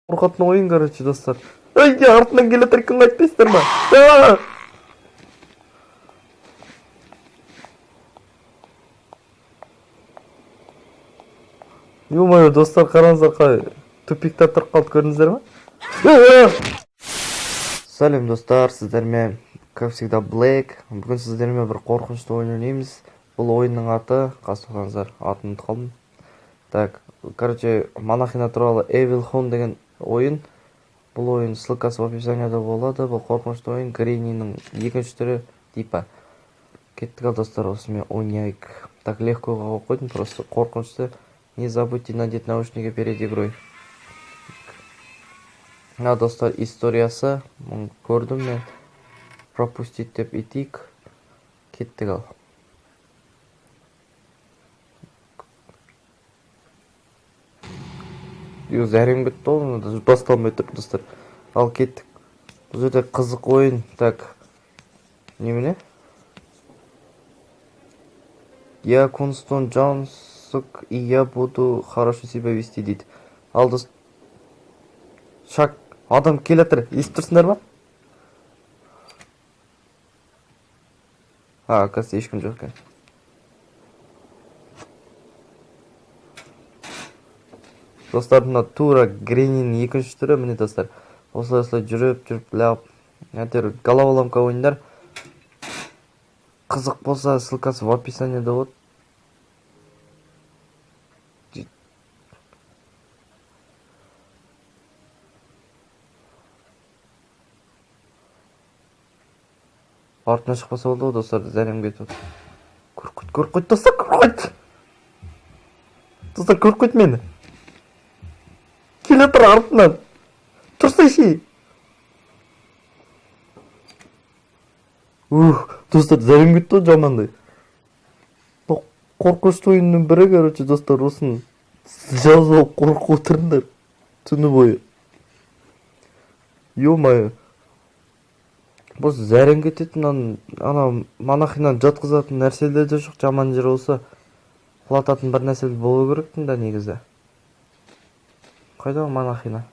Қорқатын ойын, короче, достар. Ай, артынан келе жатыр екен, қайтпайсыздар ма? Ё-моё, достар, қараңыздар, қалай тупикте тұрып қалды, көрдіңіздер ма? Сәлем, достар, сіздермен, как всегда, Блэк. Бүгін сіздермен бір қорқынышты ойын ойнаймыз. Бұл ойынның аты, қасып қалыңыздар, атын ұмытып қалдым. Так, короче, монахина туралы Evil Home деген ойын. Бұл ойын ссылкасы в описанияда болады. Бұл қорқынышты ойын Гренинің екінші түрі типа. Кеттік ал, достар, осымен ойнайық. Так, легкоға қойдым, просто қорқынышты. Не забудьте надеть наушники перед игрой. Достар, историясы көрдім мен. Пропустить деп етейік. Кеттік ал. Зәрем бітті ол, басталмай тұр, достар. Ал кеттік. Бұл жерде қызық ойын. Так, немене? Я Констон Джонсук, и я буду хорошо себя вести дейді. Ал, достар. Шак, адам келе жатыр, естіп тұрсыңдар ма? Оказывается, ешкім жоқ екен. Достар, мына тура Гренинің екінші түрі, міне достар. Осылай жүріп, лап. Әйтеуір головоломка ойындар. Қызық болса, ссылкасы в описанияда болады. Артына шықпаса болды ғой, достар, зәрем кетіп. Көріп достар, көріп. Достар, көріп мені. Келе тұр артынан. Тұрсайшы. Достар, зәрем кетті жамандай. Қорқынышты ойынның бірі, короче, достар, осын жазып қорқып отырыңдар түні бойы. Ё-моё. Бұл зәрем кететін, ана монахинаны жатқызатын нәрселер де жоқ, жаман жері болса құлататын бір нәрсе болу керектін да негізі. Қайда монахина?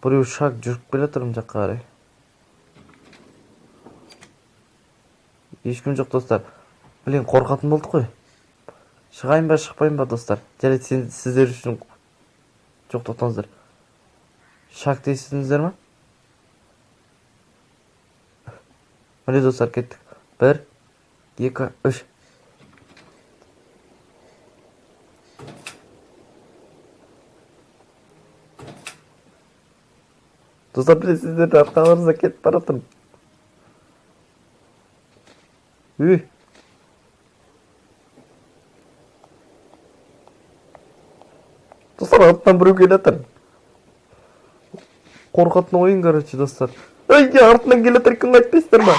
Біреу шаг жүріп келе жатыр жаққа қарай. Ешкім жоқ, достар. Блин, қорқатын болдық қой. Шығайын ба, шықпайын ба, достар? Жарайды, сіздер үшін жоқ, тоқтаңыздар. Шаг дейсіздіңіздер ма? Міне, достар, кеттік. 1, 2, 3. Достар, білесіздер, арқаларыңызға кетіп бара жатырмын. Достар, артынан біреу келе жатыр. Қорқатын ойын, короче, достар. Ай, артынан келе жатыр екен, қайтпайсыздар ма?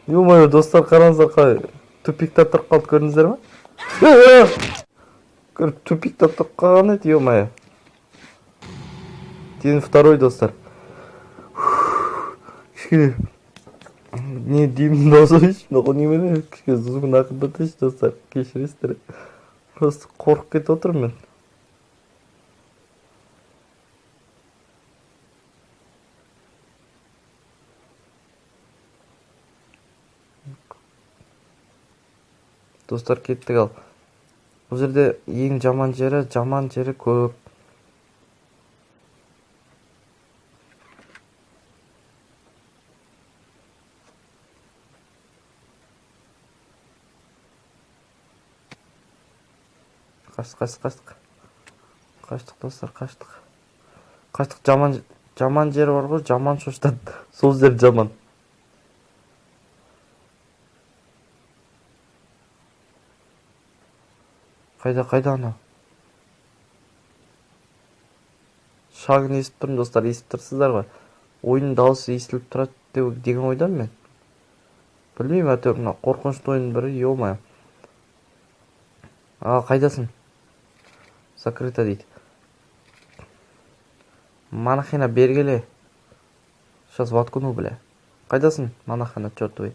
Ё-моё, достар, қараңыздар, қалай тупикте тұрып қалды, көрдіңіздер ма? Тупикте тұрып қалған еді, ё-моё. Ден второй, достар. Кішкене не деймін дауысойшы, но немене кішкене звугын ақындатайшы, достар, кешіресіздер. Просто қорқып кетіп отырмын мен. Достар, кеттік ал. Бұл жерде ең жаман жері көп. Қаштық, достар, қаштық. Жаман жері бар ғой, жаман шоштан. Сол жер жаман. Қайда ана? Шағын естіп тұрмын, достар, естіп тұрсыздар ба? Ойын дауысы естіліп тұрады деген ойдан мен. Білмеймін, әйтеуір мына қорқынышты ойын бірі, ё-моё. Қайдасың? Закрыто дейді. Монахина бергеле. Сейчас воткну, бля. Қайдасың, монахина, чертовый?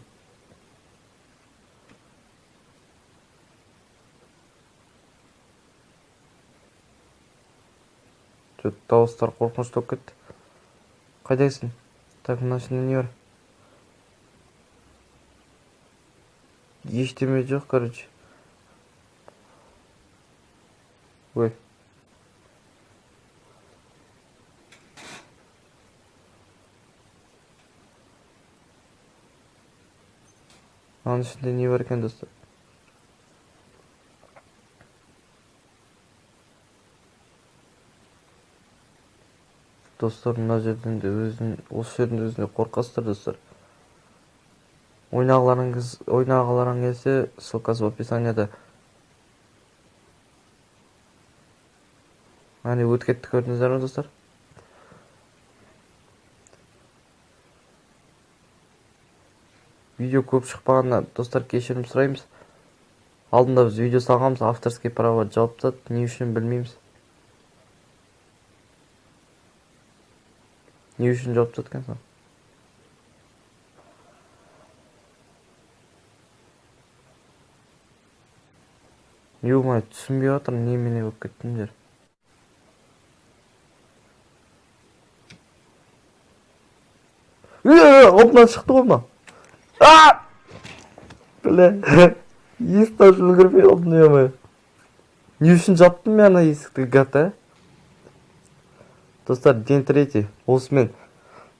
Дауыстар қорқынышты болып кетті. Қайдайсың? Так, мына ішінде не бар? Ештеме жоқ, короче. Ой. Аның ішінде не бар екен, достар? Достар, мына жерден де осы жердің өзіне қорқасыздар, достар. Ойнағыларың келсе, ссылкасы в описанияда. Әне өтіп кетті, көрдіңіздер ме, достар? Видео көп шықпағанына, достар, кешірім сұраймыз. Алдында біз видео салғанбыз, авторский право жауап тастады, не үшін білмейміз. Не үшін жауап тастады екен? Ё-моё, түсінбей жатыр, немене болып кеттіңдер. Алдынан шықты ғой мына. Бля, есікті ашып үлгермей қалдым, ё-моё. Не үшін жаптым мен ана есікті, гад, а? Достар, день 3. Осы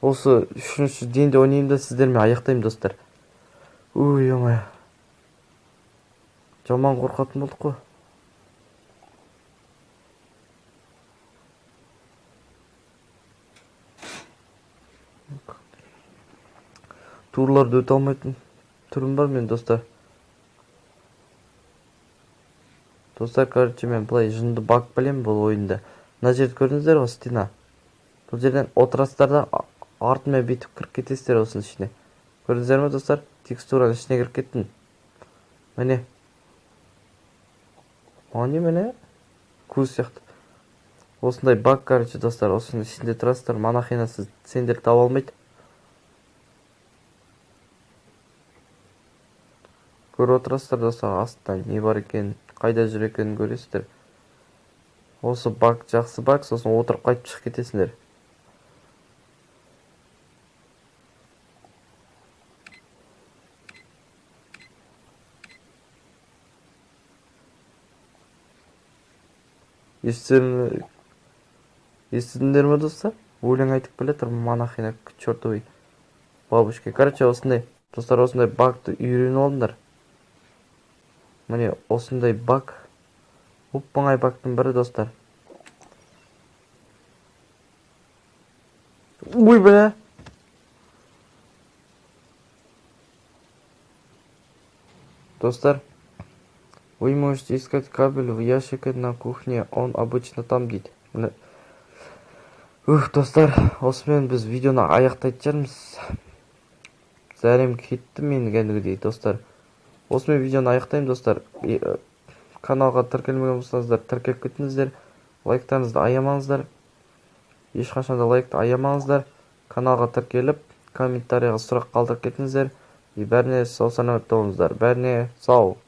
3-ші денде ойнайым да сіздермен аяқтайым, достар. Ой, ё-моё. Жаман қорқатын болдық қой. Турларды өте алмайтын түрім бар мен, достар. Достар, короче, мен былай жынды баг білем бұл ойында. Мына жерді көрдіңіздер ғой, стена. Бұл жерден отырасыздар да артымен бүйтіп кіріп кетесіздер осының ішіне. Көрдіңіздер ме, достар? Текстураның ішіне кіріп кеттім. Міне. Міне. Көз сияқты. Осындай баг, короче, достар. Осының ішінде тұрасыздар. Монахина сендерді таба алмайды. Көріп отырасыздар, достар, астында не бар екен, қайда жүр екенін көресіздер. Осы баг жақсы баг, сосын отырып қайтып шығып кетесіңдер. Естідіңдер ме, достар? Өлең айтып келе тұр, монахина к чертовой бабушке. Короче, осындай, достар, осындай багты үйреніп алыңдар. Міне, осындай баг, оп-оңай багтың бірі, достар. Ой, бля! Достар, вы можете искать кабель в ящике на кухне, он обычно там дейді. Достар, осымен біз видеоны аяқтайтын шығармыз. Зәрем кетті мен кәдімгідей, достар. Осымен видеоны аяқтаймын, достар. Каналға тіркелмеген болсаңыздар, тіркеліп кетіңіздер. Лайктарыңызды аямаңыздар. Ешқашанда лайкты аямаңыздар. Каналға тіркеліп, комментарияға сұрақ қалдырып кетіңіздер. Бәріне сау саламатта болыңыздар. Бәріне сау.